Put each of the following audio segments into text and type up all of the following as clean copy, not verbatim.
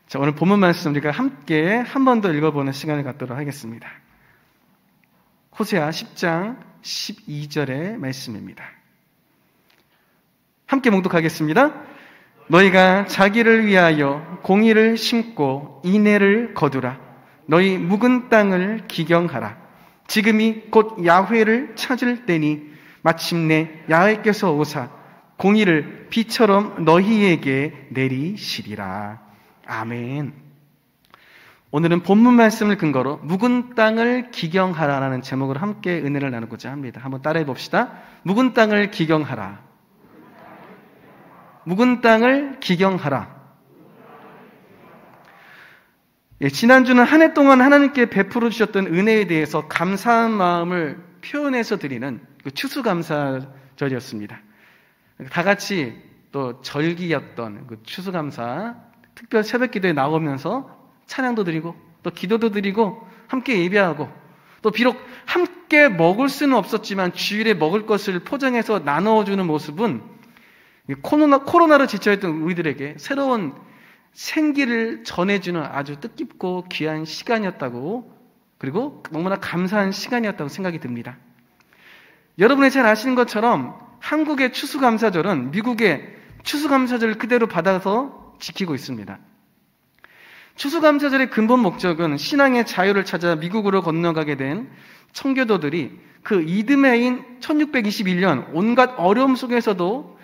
자, 오늘 본문 말씀 우리가 함께 한 번 더 읽어보는 시간을 갖도록 하겠습니다. 호세아 10장 12절의 말씀입니다. 함께 봉독하겠습니다. 너희가 자기를 위하여 공의를 심고 인애를 거두라. 너희 묵은 땅을 기경하라. 지금이 곧 야훼를 찾을 때니 마침내 야훼께서 오사 공의를 비처럼 너희에게 내리시리라. 아멘. 오늘은 본문 말씀을 근거로 묵은 땅을 기경하라라는 제목으로 함께 은혜를 나누고자 합니다. 한번 따라해 봅시다. 묵은 땅을 기경하라. 묵은 땅을 기경하라. 예, 지난주는 한 해 동안 하나님께 베풀어 주셨던 은혜에 대해서 감사한 마음을 표현해서 드리는 그 추수감사절이었습니다. 다 같이 또 절기였던 그 추수감사 특별 새벽 기도에 나오면서 찬양도 드리고 또 기도도 드리고 함께 예배하고 또 비록 함께 먹을 수는 없었지만 주일에 먹을 것을 포장해서 나눠주는 모습은 코로나로 지쳐있던 우리들에게 새로운 생기를 전해주는 아주 뜻깊고 귀한 시간이었다고, 그리고 너무나 감사한 시간이었다고 생각이 듭니다. 여러분이 잘 아시는 것처럼 한국의 추수감사절은 미국의 추수감사절을 그대로 받아서 지키고 있습니다. 추수감사절의 근본 목적은 신앙의 자유를 찾아 미국으로 건너가게 된 청교도들이 그 이듬해인 1621년 온갖 어려움 속에서도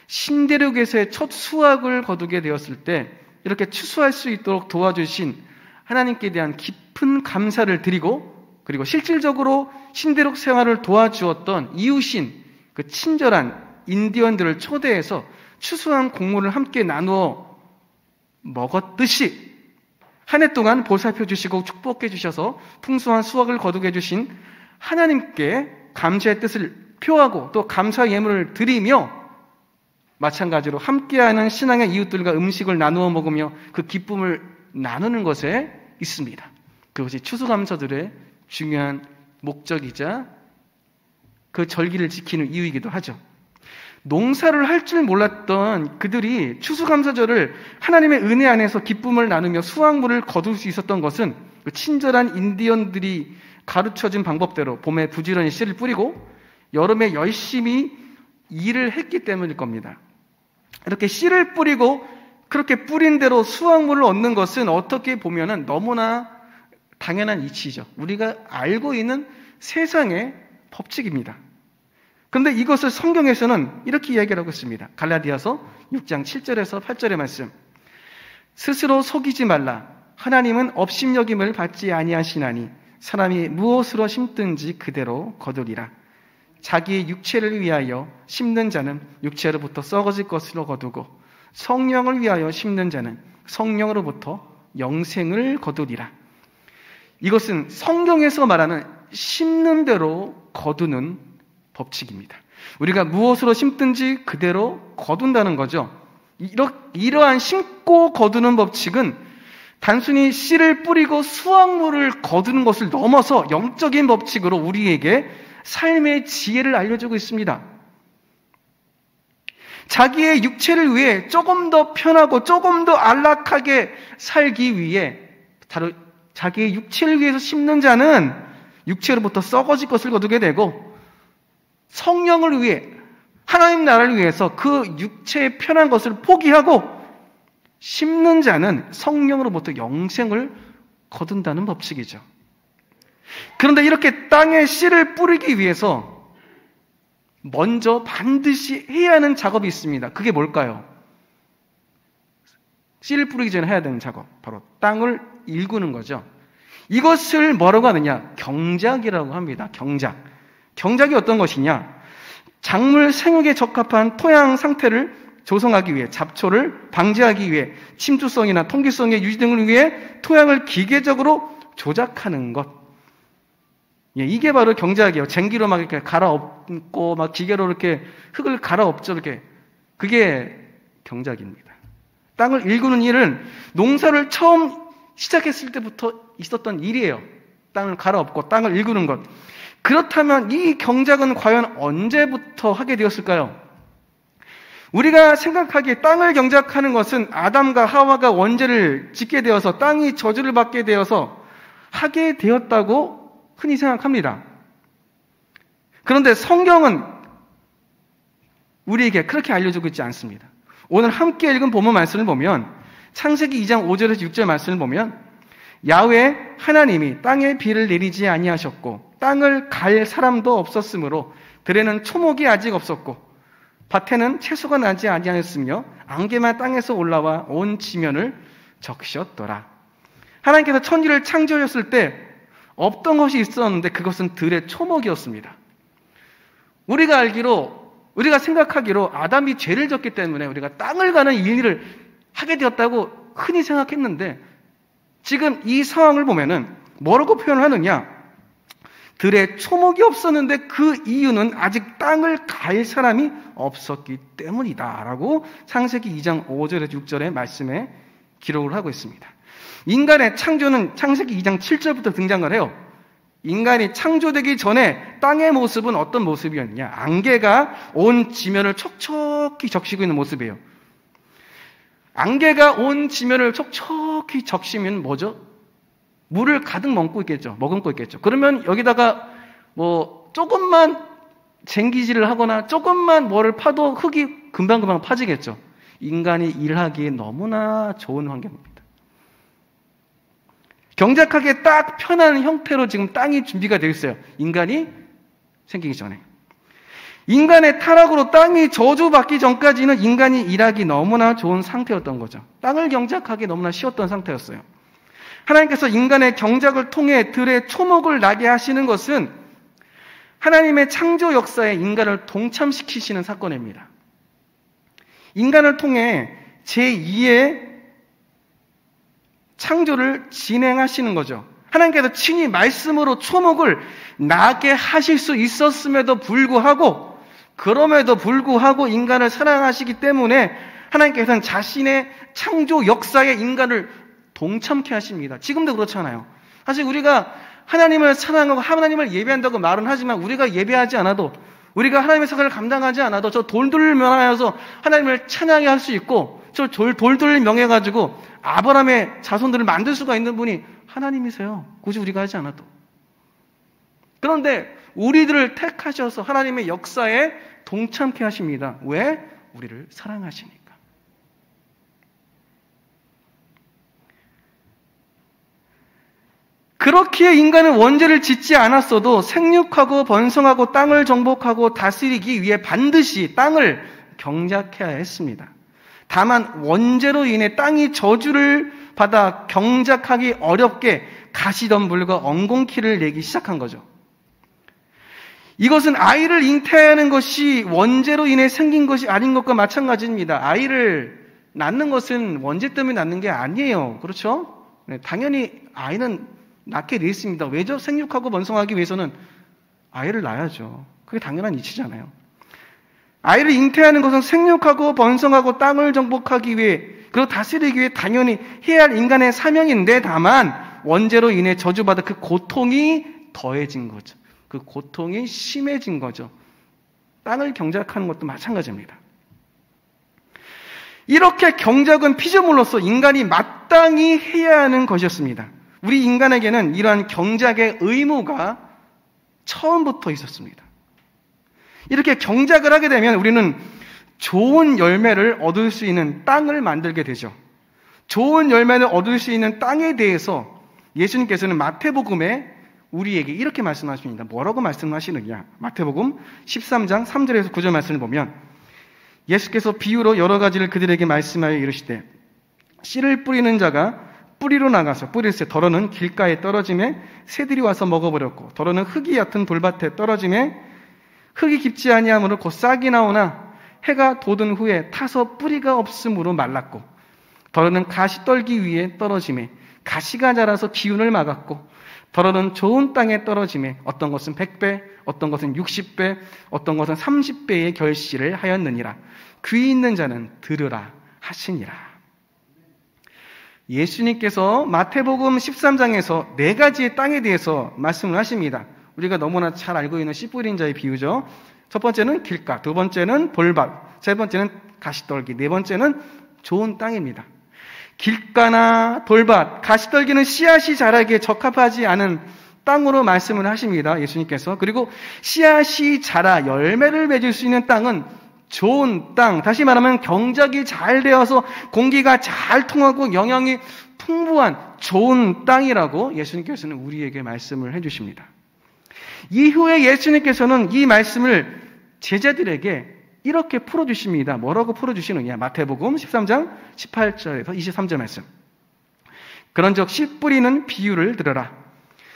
신대륙에서의 첫 수확을 거두게 되었을 때 이렇게 추수할 수 있도록 도와주신 하나님께 대한 깊은 감사를 드리고, 그리고 실질적으로 신대륙 생활을 도와주었던 이웃인 그 친절한 인디언들을 초대해서 추수한 곡물을 함께 나누어 먹었듯이 한 해 동안 보살펴 주시고 축복해 주셔서 풍성한 수확을 거두게 해주신 하나님께 감사의 뜻을 표하고 또 감사 예물을 드리며, 마찬가지로 함께하는 신앙의 이웃들과 음식을 나누어 먹으며 그 기쁨을 나누는 것에 있습니다. 그것이 추수감사들의 중요한 목적이자 그 절기를 지키는 이유이기도 하죠. 농사를 할 줄 몰랐던 그들이 추수감사절을 하나님의 은혜 안에서 기쁨을 나누며 수확물을 거둘 수 있었던 것은 그 친절한 인디언들이 가르쳐준 방법대로 봄에 부지런히 씨를 뿌리고 여름에 열심히 일을 했기 때문일 겁니다. 이렇게 씨를 뿌리고 그렇게 뿌린 대로 수확물을 얻는 것은 어떻게 보면은 너무나 당연한 이치죠. 우리가 알고 있는 세상의 법칙입니다. 그런데 이것을 성경에서는 이렇게 이야기를 하고 있습니다. 갈라디아서 6장 7절에서 8절의 말씀. 스스로 속이지 말라. 하나님은 업신여김을 받지 아니하시나니 사람이 무엇으로 심든지 그대로 거두리라. 자기의 육체를 위하여 심는 자는 육체로부터 썩어질 것으로 거두고 성령을 위하여 심는 자는 성령으로부터 영생을 거두리라. 이것은 성경에서 말하는 심는 대로 거두는 법칙입니다. 우리가 무엇으로 심든지 그대로 거둔다는 거죠. 이러한 심고 거두는 법칙은 단순히 씨를 뿌리고 수확물을 거두는 것을 넘어서 영적인 법칙으로 우리에게 삶의 지혜를 알려주고 있습니다. 자기의 육체를 위해 조금 더 편하고 조금 더 안락하게 살기 위해 자기의 육체를 위해서 심는 자는 육체로부터 썩어질 것을 거두게 되고, 성령을 위해 하나님 나라를 위해서 그 육체의 편한 것을 포기하고 심는 자는 성령으로부터 영생을 거둔다는 법칙이죠. 그런데 이렇게 땅에 씨를 뿌리기 위해서 먼저 반드시 해야 하는 작업이 있습니다. 그게 뭘까요? 씨를 뿌리기 전에 해야 되는 작업, 바로 땅을 일구는 거죠. 이것을 뭐라고 하느냐? 경작이라고 합니다. 경작이 어떤 것이냐? 작물 생육에 적합한 토양 상태를 조성하기 위해, 잡초를 방지하기 위해, 침투성이나 통기성의 유지 등을 위해 토양을 기계적으로 조작하는 것. 예, 이게 바로 경작이에요. 쟁기로 막 이렇게 갈아엎고, 막 기계로 이렇게 흙을 갈아엎죠, 이렇게. 그게 경작입니다. 땅을 일구는 일은 농사를 처음 시작했을 때부터 있었던 일이에요. 땅을 갈아엎고 땅을 일구는 것. 그렇다면 이 경작은 과연 언제부터 하게 되었을까요? 우리가 생각하기에 땅을 경작하는 것은 아담과 하와가 원죄를 짓게 되어서 땅이 저주를 받게 되어서 하게 되었다고 흔히 생각합니다. 그런데 성경은 우리에게 그렇게 알려주고 있지 않습니다. 오늘 함께 읽은 본문 말씀을 보면 창세기 2장 5절에서 6절 말씀을 보면 야훼 하나님이 땅에 비를 내리지 아니하셨고 땅을 갈 사람도 없었으므로 들에는 초목이 아직 없었고 밭에는 채소가 나지 아니하였으며 안개만 땅에서 올라와 온 지면을 적셨더라. 하나님께서 천지를 창조하셨을 때 없던 것이 있었는데 그것은 들의 초목이었습니다. 우리가 생각하기로 아담이 죄를 졌기 때문에 우리가 땅을 가는 일을 하게 되었다고 흔히 생각했는데 지금 이 상황을 보면은 뭐라고 표현을 하느냐? 들에 초목이 없었는데 그 이유는 아직 땅을 갈 사람이 없었기 때문이다 라고 창세기 2장 5절에서 6절의 말씀에 기록을 하고 있습니다. 인간의 창조는 창세기 2장 7절부터 등장을 해요. 인간이 창조되기 전에 땅의 모습은 어떤 모습이었냐? 안개가 온 지면을 촉촉히 적시고 있는 모습이에요. 안개가 온 지면을 촉촉히 적시면 뭐죠? 물을 가득 머금고 있겠죠. 그러면 여기다가 조금만 쟁기질을 하거나 조금만 뭐를 파도 흙이 금방금방 파지겠죠. 인간이 일하기에 너무나 좋은 환경입니다. 경작하기에 딱 편한 형태로 지금 땅이 준비가 되어 있어요. 인간이 생기기 전에. 인간의 타락으로 땅이 저주받기 전까지는 인간이 일하기 너무나 좋은 상태였던 거죠. 땅을 경작하기 너무나 쉬웠던 상태였어요. 하나님께서 인간의 경작을 통해 들의 초목을 나게 하시는 것은 하나님의 창조 역사에 인간을 동참시키시는 사건입니다. 인간을 통해 제2의 창조를 진행하시는 거죠. 하나님께서 친히 말씀으로 초목을 나게 하실 수 있었음에도 불구하고 그럼에도 불구하고 인간을 사랑하시기 때문에 하나님께서는 자신의 창조 역사에 인간을 동참케 하십니다. 지금도 그렇잖아요. 사실 우리가 하나님을 사랑하고 하나님을 예배한다고 말은 하지만 우리가 예배하지 않아도 우리가 하나님의 사역을 감당하지 않아도 저 돌들을 명하여서 하나님을 찬양해 할 수 있고 저 돌들을 명해가지고 아브라함의 자손들을 만들 수가 있는 분이 하나님이세요. 굳이 우리가 하지 않아도. 그런데 우리들을 택하셔서 하나님의 역사에 동참케 하십니다. 왜? 우리를 사랑하시니까. 그렇기에 인간은 원죄를 짓지 않았어도 생육하고 번성하고 땅을 정복하고 다스리기 위해 반드시 땅을 경작해야 했습니다. 다만 원죄로 인해 땅이 저주를 받아 경작하기 어렵게 가시덤불과 엉겅퀴를 내기 시작한 거죠. 이것은 아이를 잉태하는 것이 원죄로 인해 생긴 것이 아닌 것과 마찬가지입니다. 아이를 낳는 것은 원죄 때문에 낳는 게 아니에요. 그렇죠? 네, 당연히 아이는 낳게 되어 있습니다. 왜죠? 생육하고 번성하기 위해서는 아이를 낳아야죠. 그게 당연한 이치잖아요. 아이를 잉태하는 것은 생육하고 번성하고 땅을 정복하기 위해 그리고 다스리기 위해 당연히 해야 할 인간의 사명인데 다만 원죄로 인해 저주받아 그 고통이 더해진 거죠. 그 고통이 심해진 거죠. 땅을 경작하는 것도 마찬가지입니다. 이렇게 경작은 피조물로서 인간이 마땅히 해야 하는 것이었습니다. 우리 인간에게는 이러한 경작의 의무가 처음부터 있었습니다. 이렇게 경작을 하게 되면 우리는 좋은 열매를 얻을 수 있는 땅을 만들게 되죠. 좋은 열매를 얻을 수 있는 땅에 대해서 예수님께서는 마태복음에 우리에게 이렇게 말씀하십니다. 뭐라고 말씀하시느냐? 마태복음 13장 3절에서 9절 말씀을 보면 예수께서 비유로 여러 가지를 그들에게 말씀하여 이르시되 씨를 뿌리는 자가 뿌리로 나가서 뿌릴새 더러는 길가에 떨어짐에 새들이 와서 먹어버렸고 더러는 흙이 얕은 돌밭에 떨어짐에 흙이 깊지 아니하므로 곧 싹이 나오나 해가 돋은 후에 타서 뿌리가 없으므로 말랐고 더러는 가시 떨기 위에 떨어짐에 가시가 자라서 기운을 막았고 더러는 좋은 땅에 떨어짐에 어떤 것은 100배 어떤 것은 60배 어떤 것은 30배의 결실을 하였느니라. 귀 있는 자는 들으라 하시니라. 예수님께서 마태복음 13장에서 4가지의 땅에 대해서 말씀을 하십니다. 우리가 너무나 잘 알고 있는 씨 뿌린 자의 비유죠. 첫 번째는 길가, 두 번째는 돌밭, 세 번째는 가시떨기. 네 번째는 좋은 땅입니다. 길가나 돌밭, 가시떨기는 씨앗이 자라기에 적합하지 않은 땅으로 말씀을 하십니다. 예수님께서. 그리고 씨앗이 자라 열매를 맺을 수 있는 땅은 좋은 땅, 다시 말하면 경작이 잘 되어서 공기가 잘 통하고 영양이 풍부한 좋은 땅이라고 예수님께서는 우리에게 말씀을 해주십니다. 이후에 예수님께서는 이 말씀을 제자들에게 이렇게 풀어주십니다. 뭐라고 풀어주시느냐? 마태복음 13장 18절에서 23절 말씀. 그런즉 씨 뿌리는 비유를 들으라.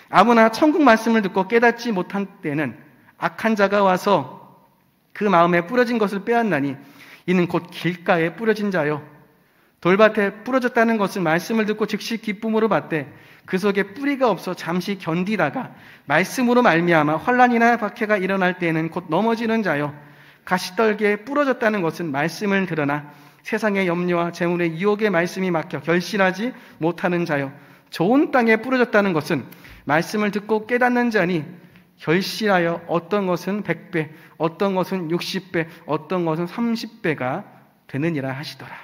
아무나 천국 말씀을 듣고 깨닫지 못한 때는 악한 자가 와서 그 마음에 뿌려진 것을 빼앗나니 이는 곧 길가에 뿌려진 자요. 돌밭에 뿌려졌다는 것은 말씀을 듣고 즉시 기쁨으로 받되 그 속에 뿌리가 없어 잠시 견디다가 말씀으로 말미암아 환난이나 박해가 일어날 때에는 곧 넘어지는 자요. 가시떨기에 뿌려졌다는 것은 말씀을 들으나 세상의 염려와 재물의 유혹의 말씀이 막혀 결실하지 못하는 자요. 좋은 땅에 뿌려졌다는 것은 말씀을 듣고 깨닫는 자니 결실하여 어떤 것은 100배, 어떤 것은 60배, 어떤 것은 30배가 되느니라 하시더라.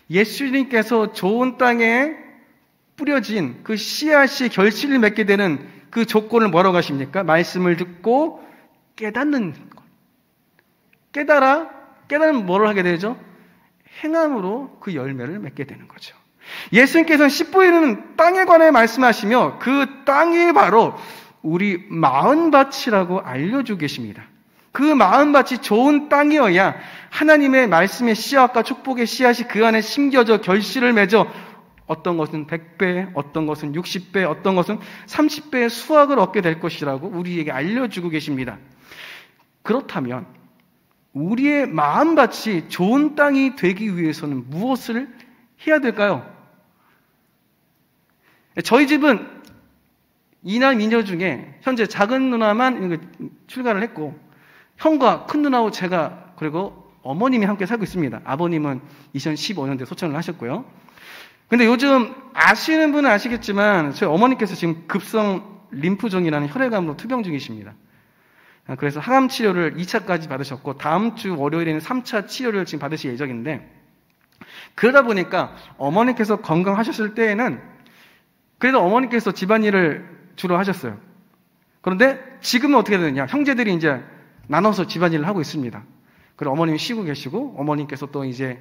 예수님께서 좋은 땅에 뿌려진 그 씨앗이 결실을 맺게 되는 그 조건을 뭐라고 하십니까? 말씀을 듣고 깨닫는 것. 깨달으면 뭐를 하게 되죠? 행함으로 그 열매를 맺게 되는 거죠. 예수님께서는 씨 뿌리는 땅에 관해 말씀하시며 그 땅이 바로 우리 마음밭이라고 알려주고 계십니다. 그 마음밭이 좋은 땅이어야 하나님의 말씀의 씨앗과 축복의 씨앗이 그 안에 심겨져 결실을 맺어 어떤 것은 100배, 어떤 것은 60배, 어떤 것은 30배의 수확을 얻게 될 것이라고 우리에게 알려주고 계십니다. 그렇다면 우리의 마음밭이 좋은 땅이 되기 위해서는 무엇을 해야 될까요? 저희 집은 이남 이녀 중에 현재 작은 누나만 출가를 했고 형과 큰 누나하고 제가 그리고 어머님이 함께 살고 있습니다. 아버님은 2015년도에 소천을 하셨고요. 근데 요즘 아시는 분은 아시겠지만 저희 어머니께서 지금 급성 림프종이라는 혈액암으로 투병 중이십니다. 그래서 항암 치료를 2차까지 받으셨고 다음 주 월요일에는 3차 치료를 지금 받으실 예정인데 그러다 보니까 어머니께서 건강하셨을 때에는 그래도 어머니께서 집안일을 주로 하셨어요. 그런데 지금은 어떻게 되느냐? 형제들이 이제 나눠서 집안일을 하고 있습니다. 그리고 어머님이 쉬고 계시고 어머님께서 또 이제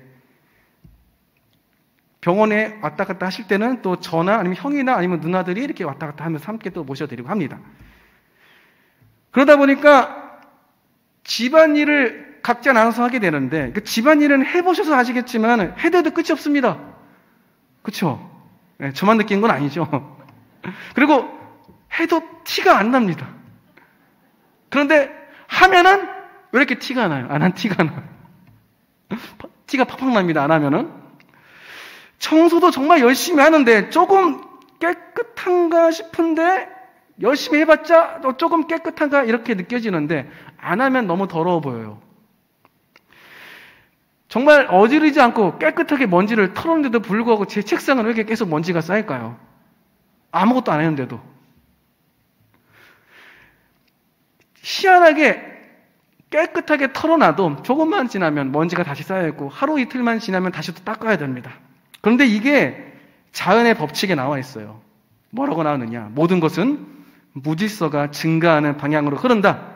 병원에 왔다 갔다 하실 때는 또 저나 아니면 형이나 아니면 누나들이 이렇게 왔다 갔다 하면서 함께 또 모셔드리고 합니다. 그러다 보니까 집안일을 각자 나눠서 하게 되는데 그 집안일은 해보셔서 아시겠지만 해도 끝이 없습니다. 그렇죠? 네, 저만 느낀 건 아니죠. 그리고 해도 티가 안 납니다. 그런데 하면은 왜 이렇게 티가 나요? 안 한 티가 나요. 티가 팍팍 납니다. 안 하면은. 청소도 정말 열심히 하는데 조금 깨끗한가 싶은데 열심히 해봤자 조금 깨끗한가 이렇게 느껴지는데 안 하면 너무 더러워 보여요. 정말 어지르지 않고 깨끗하게 먼지를 털었는데도 불구하고 제 책상은 왜 이렇게 계속 먼지가 쌓일까요? 아무것도 안 했는데도. 희한하게 깨끗하게 털어놔도 조금만 지나면 먼지가 다시 쌓여있고 하루 이틀만 지나면 다시 또 닦아야 됩니다. 그런데 이게 자연의 법칙에 나와 있어요. 뭐라고 나오느냐? 모든 것은 무질서가 증가하는 방향으로 흐른다.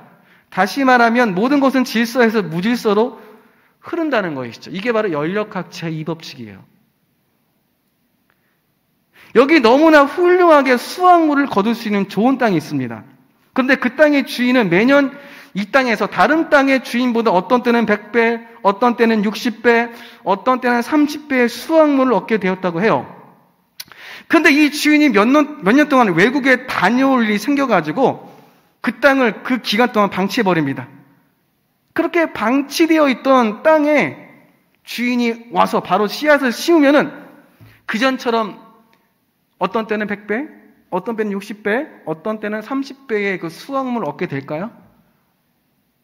다시 말하면 모든 것은 질서에서 무질서로 흐른다는 것이죠. 이게 바로 연력학 제2법칙이에요. 여기 너무나 훌륭하게 수확물을 거둘 수 있는 좋은 땅이 있습니다. 그런데 그 땅의 주인은 매년 이 땅에서 다른 땅의 주인보다 어떤 때는 100배, 어떤 때는 60배, 어떤 때는 30배의 수확물을 얻게 되었다고 해요. 그런데 이 주인이 몇 년 동안 외국에 다녀올 일이 생겨가지고 그 땅을 그 기간 동안 방치해버립니다. 그렇게 방치되어 있던 땅에 주인이 와서 바로 씨앗을 심으면은 그전처럼 어떤 때는 100배, 어떤 때는 60배, 어떤 때는 30배의 그 수확물을 얻게 될까요?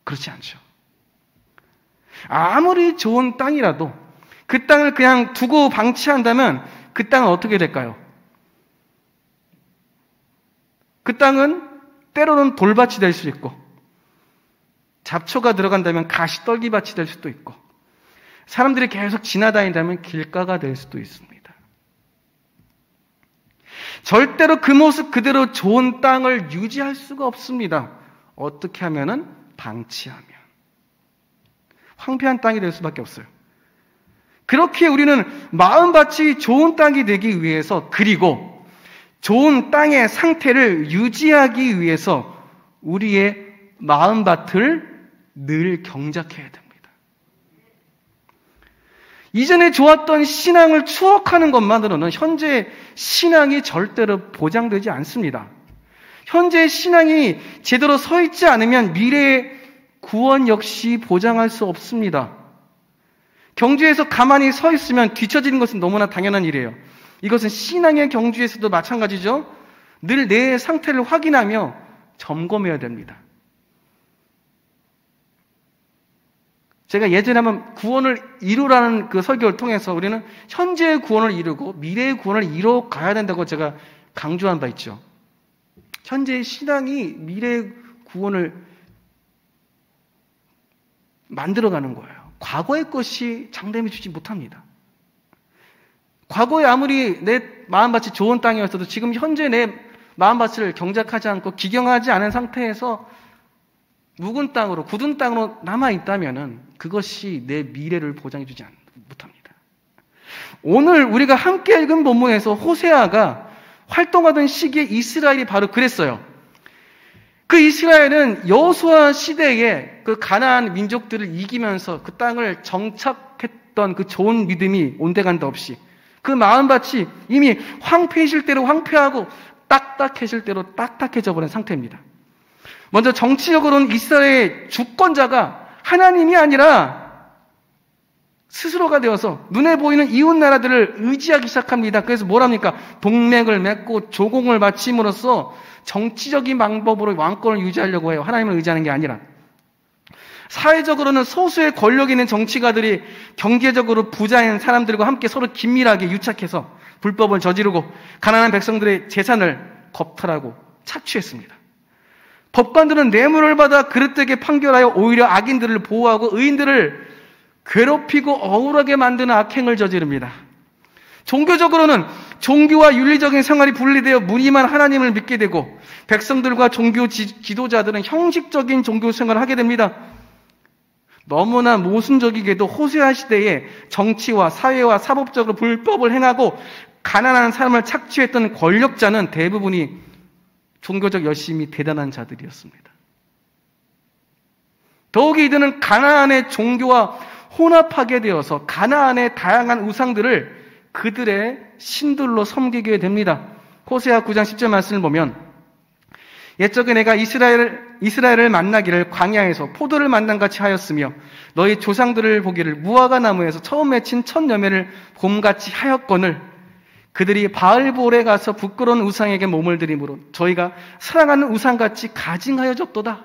그렇지 않죠. 아무리 좋은 땅이라도 그 땅을 그냥 두고 방치한다면 그 땅은 어떻게 될까요? 그 땅은 때로는 돌밭이 될 수 있고 잡초가 들어간다면 가시떨기밭이 될 수도 있고, 사람들이 계속 지나다닌다면 길가가 될 수도 있습니다. 절대로 그 모습 그대로 좋은 땅을 유지할 수가 없습니다. 어떻게 하면은? 방치하면. 황폐한 땅이 될 수밖에 없어요. 그렇게 우리는 마음밭이 좋은 땅이 되기 위해서, 그리고 좋은 땅의 상태를 유지하기 위해서 우리의 마음밭을 늘 경작해야 됩니다. 이전에 좋았던 신앙을 추억하는 것만으로는 현재 신앙이 절대로 보장되지 않습니다. 현재 신앙이 제대로 서 있지 않으면 미래의 구원 역시 보장할 수 없습니다. 경주에서 가만히 서 있으면 뒤처지는 것은 너무나 당연한 일이에요. 이것은 신앙의 경주에서도 마찬가지죠. 늘 내 상태를 확인하며 점검해야 됩니다. 제가 예전에 한번 구원을 이루라는 그 설교를 통해서 우리는 현재의 구원을 이루고 미래의 구원을 이뤄 가야 된다고 제가 강조한 바 있죠. 현재의 신앙이 미래의 구원을 만들어가는 거예요. 과거의 것이 장담해 주지 못합니다. 과거에 아무리 내 마음밭이 좋은 땅이었어도 지금 현재 내 마음밭을 경작하지 않고 기경하지 않은 상태에서 묵은 땅으로, 굳은 땅으로 남아있다면 그것이 내 미래를 보장해 주지 못합니다. 오늘 우리가 함께 읽은 본문에서 호세아가 활동하던 시기에 이스라엘이 바로 그랬어요. 그 이스라엘은 여호수아 시대에 그 가나안 민족들을 이기면서 그 땅을 정착했던 그 좋은 믿음이 온데간데 없이 그 마음밭이 이미 황폐해질 대로 황폐하고 딱딱해질 대로 딱딱해져 버린 상태입니다. 먼저 정치적으로는 이스라엘의 주권자가 하나님이 아니라 스스로가 되어서 눈에 보이는 이웃 나라들을 의지하기 시작합니다. 그래서 뭐랍니까? 동맹을 맺고 조공을 바침으로써 정치적인 방법으로 왕권을 유지하려고 해요. 하나님을 의지하는 게 아니라. 사회적으로는 소수의 권력 있는 정치가들이 경제적으로 부자인 사람들과 함께 서로 긴밀하게 유착해서 불법을 저지르고 가난한 백성들의 재산을 겁탈하고 착취했습니다. 법관들은 뇌물을 받아 그릇되게 판결하여 오히려 악인들을 보호하고 의인들을 괴롭히고 억울하게 만드는 악행을 저지릅니다. 종교적으로는 종교와 윤리적인 생활이 분리되어 무늬만 하나님을 믿게 되고 백성들과 종교 지도자들은 형식적인 종교 생활을 하게 됩니다. 너무나 모순적이게도 호세아 시대에 정치와 사회와 사법적으로 불법을 행하고 가난한 사람을 착취했던 권력자는 대부분이 종교적 열심이 대단한 자들이었습니다. 더욱이 이들은 가나안의 종교와 혼합하게 되어서 가나안의 다양한 우상들을 그들의 신들로 섬기게 됩니다. 호세아 9장 10절 말씀을 보면 옛적에 내가 이스라엘을 만나기를 광야에서 포도를 만난 같이 하였으며 너희 조상들을 보기를 무화과 나무에서 처음 맺힌 첫 열매를 봄같이 하였거늘 그들이 바알볼에 가서 부끄러운 우상에게 몸을 들이므로 저희가 사랑하는 우상같이 가증하여졌도다.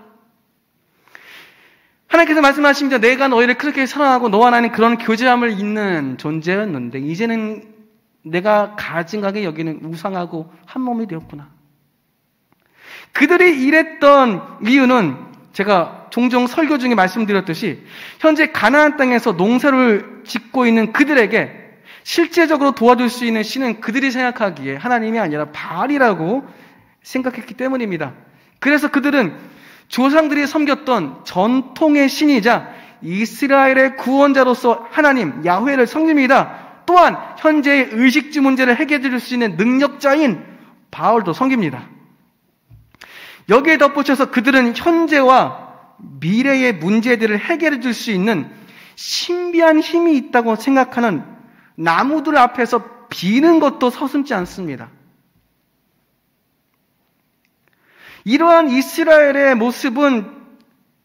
하나님께서 말씀하십니다. 내가 너희를 그렇게 사랑하고 너와 나는 그런 교제함을 잇는 존재였는데 이제는 내가 가증하게 여기는 우상하고 한 몸이 되었구나. 그들이 이랬던 이유는 제가 종종 설교 중에 말씀드렸듯이 현재 가나안 땅에서 농사를 짓고 있는 그들에게 실제적으로 도와줄 수 있는 신은 그들이 생각하기에 하나님이 아니라 바알이라고 생각했기 때문입니다. 그래서 그들은 조상들이 섬겼던 전통의 신이자 이스라엘의 구원자로서 하나님 야훼를 섬깁니다. 또한 현재의 의식주 문제를 해결해 줄 수 있는 능력자인 바알도 섬깁니다. 여기에 덧붙여서 그들은 현재와 미래의 문제들을 해결해 줄 수 있는 신비한 힘이 있다고 생각하는 나무들 앞에서 비는 것도 서슴지 않습니다. 이러한 이스라엘의 모습은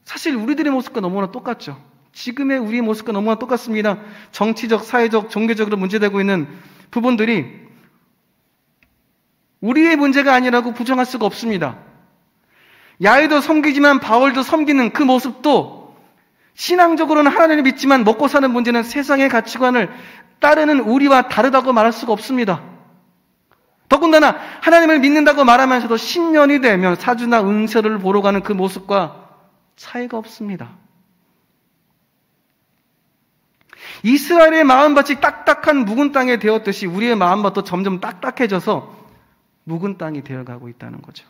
사실 우리들의 모습과 너무나 똑같죠. 지금의 우리의 모습과 너무나 똑같습니다. 정치적, 사회적, 종교적으로 문제되고 있는 부분들이 우리의 문제가 아니라고 부정할 수가 없습니다. 야훼도 섬기지만 바알도 섬기는 그 모습도 신앙적으로는 하나님을 믿지만 먹고 사는 문제는 세상의 가치관을 따르는 우리와 다르다고 말할 수가 없습니다. 더군다나 하나님을 믿는다고 말하면서도 신년이 되면 사주나 운세를 보러 가는 그 모습과 차이가 없습니다. 이스라엘의 마음밭이 딱딱한 묵은 땅에 되었듯이 우리의 마음밭도 점점 딱딱해져서 묵은 땅이 되어가고 있다는 거죠.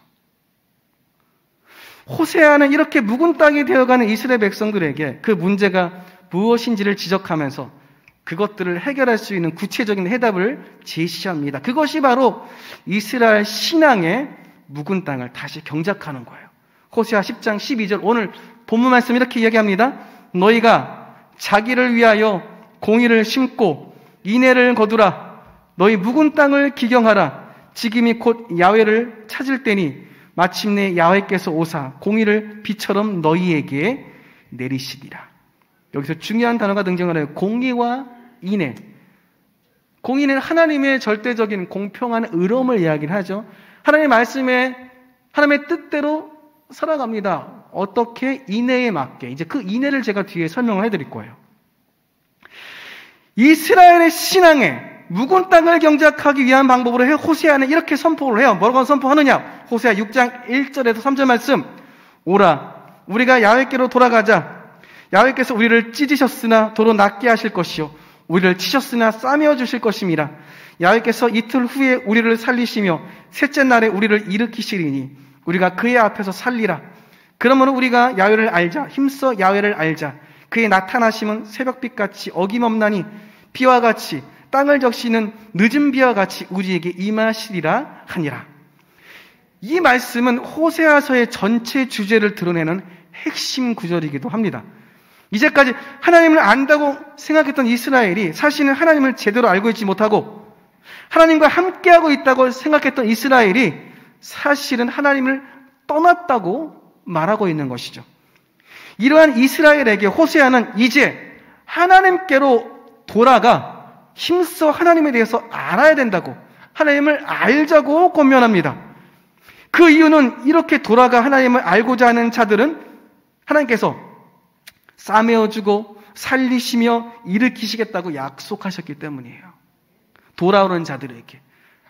호세아는 이렇게 묵은 땅이 되어가는 이스라엘 백성들에게 그 문제가 무엇인지를 지적하면서 그것들을 해결할 수 있는 구체적인 해답을 제시합니다. 그것이 바로 이스라엘 신앙의 묵은 땅을 다시 경작하는 거예요. 호세아 10장 12절 오늘 본문 말씀 이렇게 이야기합니다. 너희가 자기를 위하여 공의를 심고 인애를 거두라. 너희 묵은 땅을 기경하라. 지금이 곧 야훼를 찾을 때니 마침내 야훼께서 오사 공의를 비처럼 너희에게 내리시리라. 여기서 중요한 단어가 등장하네요. 공의와 인애. 공의는 하나님의 절대적인 공평한 의로움을 이야기를 하죠. 하나님의 말씀에 하나님의 뜻대로 살아갑니다. 어떻게? 인애에 맞게. 이제 그 인애를 제가 뒤에 설명을 해드릴 거예요. 이스라엘의 신앙에 묵은 땅을 경작하기 위한 방법으로 호세아는 이렇게 선포를 해요. 뭐라고 선포하느냐? 호세아 6장 1절에서 3절 말씀. 오라, 우리가 야훼께로 돌아가자. 야훼께서 우리를 찢으셨으나 도로 낫게 하실 것이요 우리를 치셨으나 싸매어 주실 것임이라. 야훼께서 이틀 후에 우리를 살리시며 셋째 날에 우리를 일으키시리니 우리가 그의 앞에서 살리라. 그러므로 우리가 야훼를 알자. 힘써 야훼를 알자. 그의 나타나심은 새벽빛같이 어김없나니 비와 같이 땅을 적시는 늦은 비와 같이 우리에게 임하시리라 하니라. 이 말씀은 호세아서의 전체 주제를 드러내는 핵심 구절이기도 합니다. 이제까지 하나님을 안다고 생각했던 이스라엘이 사실은 하나님을 제대로 알고 있지 못하고 하나님과 함께하고 있다고 생각했던 이스라엘이 사실은 하나님을 떠났다고 말하고 있는 것이죠. 이러한 이스라엘에게 호세아는 이제 하나님께로 돌아가 힘써 하나님에 대해서 알아야 된다고, 하나님을 알자고 권면합니다. 그 이유는 이렇게 돌아가 하나님을 알고자 하는 자들은 하나님께서 싸매어주고 살리시며 일으키시겠다고 약속하셨기 때문이에요. 돌아오는 자들에게,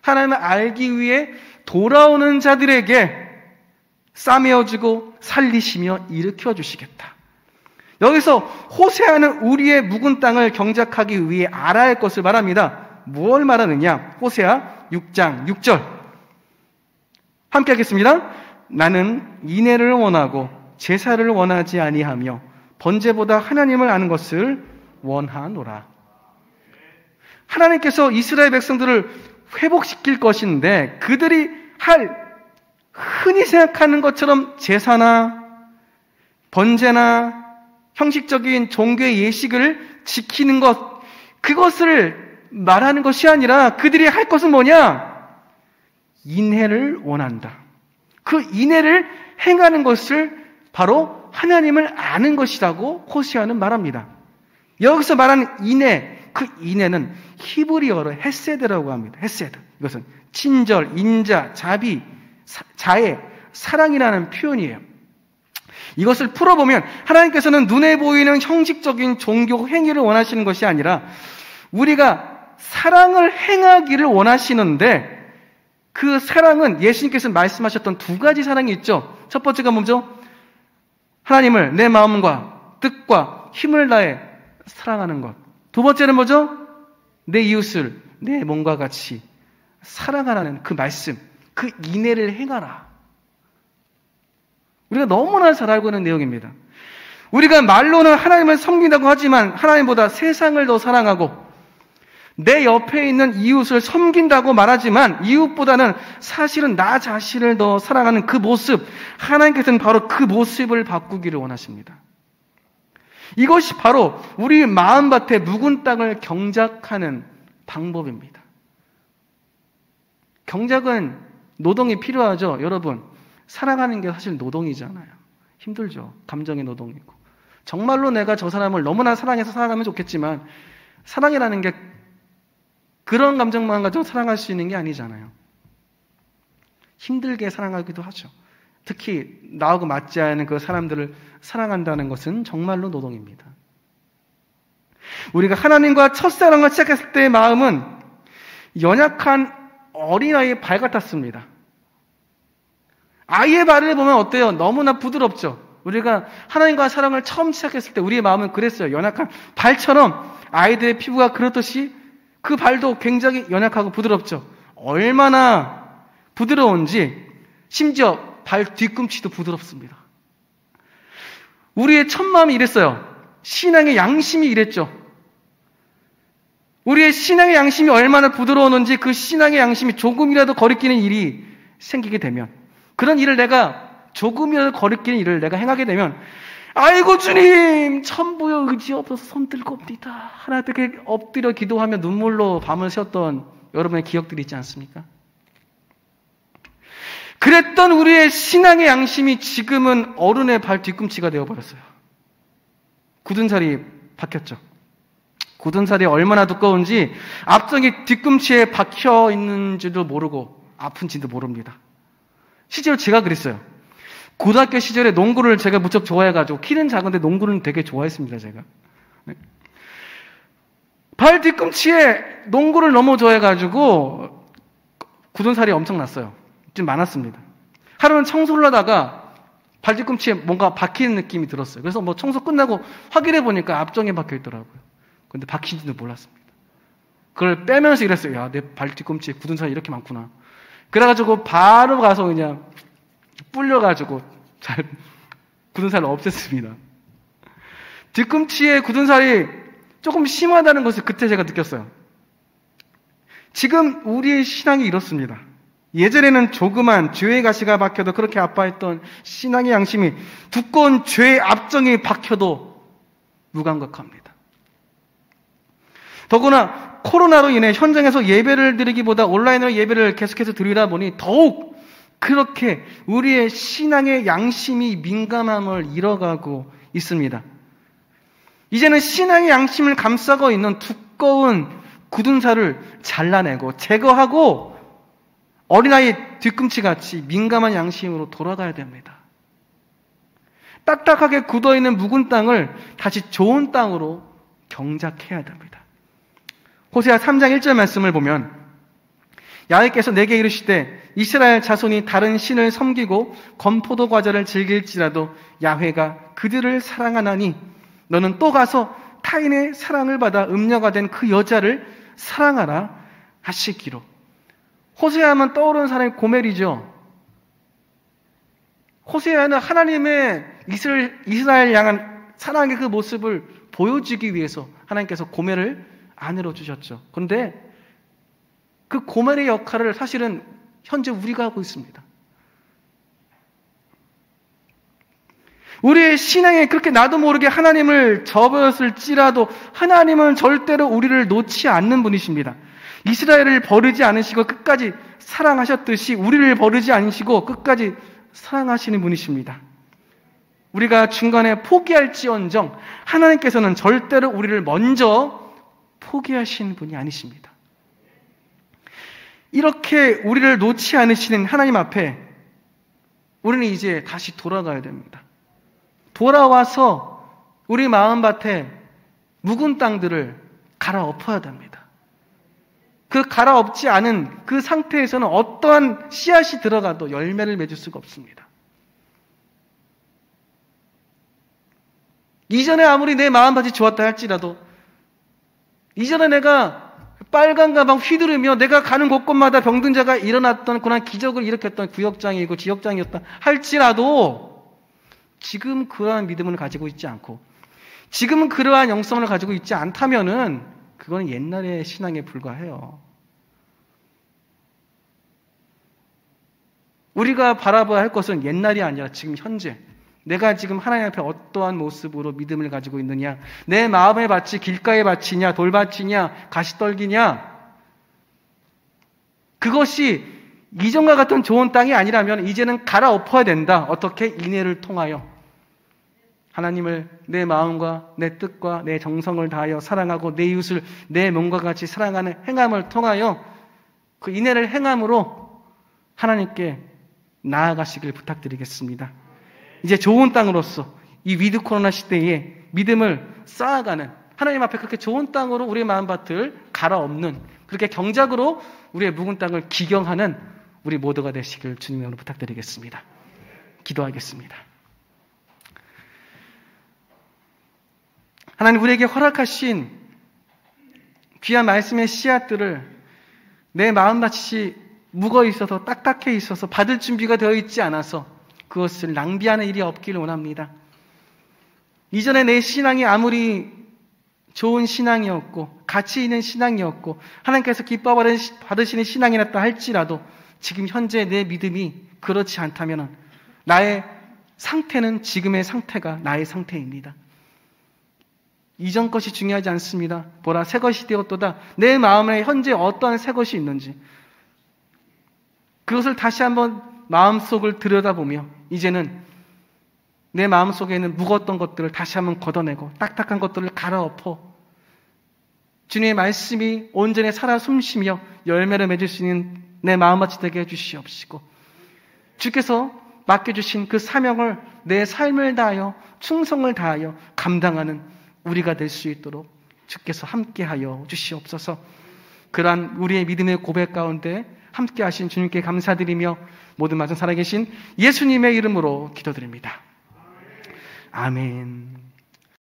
하나님을 알기 위해 돌아오는 자들에게 싸매어주고 살리시며 일으켜주시겠다. 여기서 호세아는 우리의 묵은 땅을 경작하기 위해 알아야 할 것을 말합니다. 무엇을 말하느냐? 호세아 6장 6절 함께 하겠습니다. 나는 인애를 원하고 제사를 원하지 아니하며 번제보다 하나님을 아는 것을 원하노라. 하나님께서 이스라엘 백성들을 회복시킬 것인데 그들이 할 흔히 생각하는 것처럼 제사나 번제나 형식적인 종교의 예식을 지키는 것, 그것을 말하는 것이 아니라 그들이 할 것은 뭐냐? 인애를 원한다. 그 인애를 행하는 것을 바로 하나님을 아는 것이라고 호세아는 말합니다. 여기서 말하는 인애, 그 인애는 히브리어로 헤세드라고 합니다. 헤세드. 이것은 친절, 인자, 자비, 자애, 사랑이라는 표현이에요. 이것을 풀어보면 하나님께서는 눈에 보이는 형식적인 종교 행위를 원하시는 것이 아니라 우리가 사랑을 행하기를 원하시는데 그 사랑은 예수님께서 말씀하셨던 두 가지 사랑이 있죠. 첫 번째가 뭐죠? 하나님을 내 마음과 뜻과 힘을 다해 사랑하는 것. 두 번째는 뭐죠? 내 이웃을 내 몸과 같이 사랑하라는 그 말씀, 그 인애를 행하라. 우리가 너무나 잘 알고 있는 내용입니다. 우리가 말로는 하나님을 섬긴다고 하지만 하나님보다 세상을 더 사랑하고 내 옆에 있는 이웃을 섬긴다고 말하지만 이웃보다는 사실은 나 자신을 더 사랑하는 그 모습, 하나님께서는 바로 그 모습을 바꾸기를 원하십니다. 이것이 바로 우리 마음밭에 묵은 땅을 경작하는 방법입니다. 경작은 노동이 필요하죠. 여러분, 사랑하는 게 사실 노동이잖아요. 힘들죠. 감정의 노동이고. 정말로 내가 저 사람을 너무나 사랑해서 살아가면 좋겠지만 사랑이라는 게 그런 감정만 가지고 사랑할 수 있는 게 아니잖아요. 힘들게 사랑하기도 하죠. 특히 나하고 맞지 않는 그 사람들을 사랑한다는 것은 정말로 노동입니다. 우리가 하나님과 첫사랑을 시작했을 때의 마음은 연약한 어린아이의 발 같았습니다. 아이의 발을 보면 어때요? 너무나 부드럽죠. 우리가 하나님과 사랑을 처음 시작했을 때 우리의 마음은 그랬어요. 연약한 발처럼 아이들의 피부가 그렇듯이 그 발도 굉장히 연약하고 부드럽죠. 얼마나 부드러운지 심지어 발 뒤꿈치도 부드럽습니다. 우리의 첫 마음이 이랬어요. 신앙의 양심이 이랬죠. 우리의 신앙의 양심이 얼마나 부드러웠는지 그 신앙의 양심이 조금이라도 거리끼는 일이 생기게 되면, 그런 일을 조금이라도 거리끼는 일을 내가 행하게 되면, 아이고 주님 천부여 의지 없어서 손 들고 옵니다. 하나님께 엎드려 기도하며 눈물로 밤을 새웠던 여러분의 기억들이 있지 않습니까? 그랬던 우리의 신앙의 양심이 지금은 어른의 발 뒤꿈치가 되어버렸어요. 굳은 살이 박혔죠. 굳은 살이 얼마나 두꺼운지 앞정이 뒤꿈치에 박혀 있는지도 모르고 아픈지도 모릅니다. 실제로 제가 그랬어요. 고등학교 시절에 농구를 제가 무척 좋아해가지고, 키는 작은데 농구는 되게 좋아했습니다, 제가. 네. 발 뒤꿈치에 농구를 너무 좋아해가지고 굳은 살이 엄청 났어요. 좀 많았습니다. 하루는 청소를 하다가 발 뒤꿈치에 뭔가 박히는 느낌이 들었어요. 그래서 뭐 청소 끝나고 확인해 보니까 앞정에 박혀 있더라고요. 근데 박힌지도 몰랐습니다. 그걸 빼면서 이랬어요. 야, 내 발 뒤꿈치에 굳은 살이 이렇게 많구나. 그래가지고 바로 가서 그냥 불려가지고 굳은 살을 없앴습니다. 뒤꿈치에 굳은 살이 조금 심하다는 것을 그때 제가 느꼈어요. 지금 우리의 신앙이 이렇습니다. 예전에는 조그만 죄의 가시가 박혀도 그렇게 아파했던 신앙의 양심이 두꺼운 죄의 압정이 박혀도 무감각합니다. 더구나 코로나로 인해 현장에서 예배를 드리기보다 온라인으로 예배를 계속해서 드리다 보니 더욱 그렇게 우리의 신앙의 양심이 민감함을 잃어가고 있습니다. 이제는 신앙의 양심을 감싸고 있는 두꺼운 굳은 살을 잘라내고 제거하고 어린아이 뒤꿈치같이 민감한 양심으로 돌아가야 됩니다. 딱딱하게 굳어있는 묵은 땅을 다시 좋은 땅으로 경작해야 됩니다. 호세아 3장 1절 말씀을 보면, 야훼께서 내게 이르시되 이스라엘 자손이 다른 신을 섬기고 건포도 과자를 즐길지라도 야훼가 그들을 사랑하나니 너는 또 가서 타인의 사랑을 받아 음녀가 된 그 여자를 사랑하라 하시기로. 호세아만 떠오르는 사람이 고멜이죠. 호세아는 하나님의 이스라엘 향한 사랑의 그 모습을 보여주기 위해서 하나님께서 고멜을 아내로 주셨죠. 그런데 그 고멜의 역할을 사실은 현재 우리가 하고 있습니다. 우리의 신앙에 그렇게 나도 모르게 하나님을 접었을지라도 하나님은 절대로 우리를 놓지 않는 분이십니다. 이스라엘을 버리지 않으시고 끝까지 사랑하셨듯이 우리를 버리지 않으시고 끝까지 사랑하시는 분이십니다. 우리가 중간에 포기할지언정 하나님께서는 절대로 우리를 먼저 포기하시는 분이 아니십니다. 이렇게 우리를 놓지 않으시는 하나님 앞에 우리는 이제 다시 돌아가야 됩니다. 돌아와서 우리 마음밭에 묵은 땅들을 갈아엎어야 됩니다. 그 갈아엎지 않은 그 상태에서는 어떠한 씨앗이 들어가도 열매를 맺을 수가 없습니다. 이전에 아무리 내 마음밭이 좋았다 할지라도, 이전에 내가 빨간 가방 휘두르며 내가 가는 곳곳마다 병든 자가 일어났던 그런 기적을 일으켰던 구역장이고 지역장이었다 할지라도 지금 그러한 믿음을 가지고 있지 않고 지금은 그러한 영성을 가지고 있지 않다면은 그건 옛날의 신앙에 불과해요. 우리가 바라봐야 할 것은 옛날이 아니라 지금 현재, 내가 지금 하나님 앞에 어떠한 모습으로 믿음을 가지고 있느냐, 내 마음의 밭이 길가의 밭이냐, 돌밭이냐, 가시떨기냐, 그것이 이전과 같은 좋은 땅이 아니라면 이제는 갈아엎어야 된다. 어떻게? 인애를 통하여 하나님을 내 마음과 내 뜻과 내 정성을 다하여 사랑하고 내 이웃을 내 몸과 같이 사랑하는 행함을 통하여 그 인애를 행함으로 하나님께 나아가시길 부탁드리겠습니다. 이제 좋은 땅으로서 이 위드 코로나 시대에 믿음을 쌓아가는, 하나님 앞에 그렇게 좋은 땅으로 우리의 마음밭을 갈아엎는, 그렇게 경작으로 우리의 묵은 땅을 기경하는 우리 모두가 되시길 주님으로 부탁드리겠습니다. 기도하겠습니다. 하나님 우리에게 허락하신 귀한 말씀의 씨앗들을 내 마음밭이 묵어 있어서 딱딱해 있어서 받을 준비가 되어 있지 않아서 그것을 낭비하는 일이 없기를 원합니다. 이전에 내 신앙이 아무리 좋은 신앙이었고 가치 있는 신앙이었고 하나님께서 기뻐 받으시는 신앙이었다 할지라도 지금 현재 내 믿음이 그렇지 않다면 나의 상태는 지금의 상태가 나의 상태입니다. 이전 것이 중요하지 않습니다. 보라 새 것이 되었도다. 내 마음에 현재 어떠한 새 것이 있는지 그것을 다시 한번 마음속을 들여다보며 이제는 내 마음속에 있는 무거웠던 것들을 다시 한번 걷어내고 딱딱한 것들을 갈아엎어 주님의 말씀이 온전히 살아 숨쉬며 열매를 맺을 수 있는 내 마음밭이 되게 해주시옵시고 주께서 맡겨주신 그 사명을 내 삶을 다하여 충성을 다하여 감당하는 우리가 될 수 있도록 주께서 함께하여 주시옵소서. 그러한 우리의 믿음의 고백 가운데 함께하신 주님께 감사드리며 모든 말씀 살아계신 예수님의 이름으로 기도드립니다. 아멘.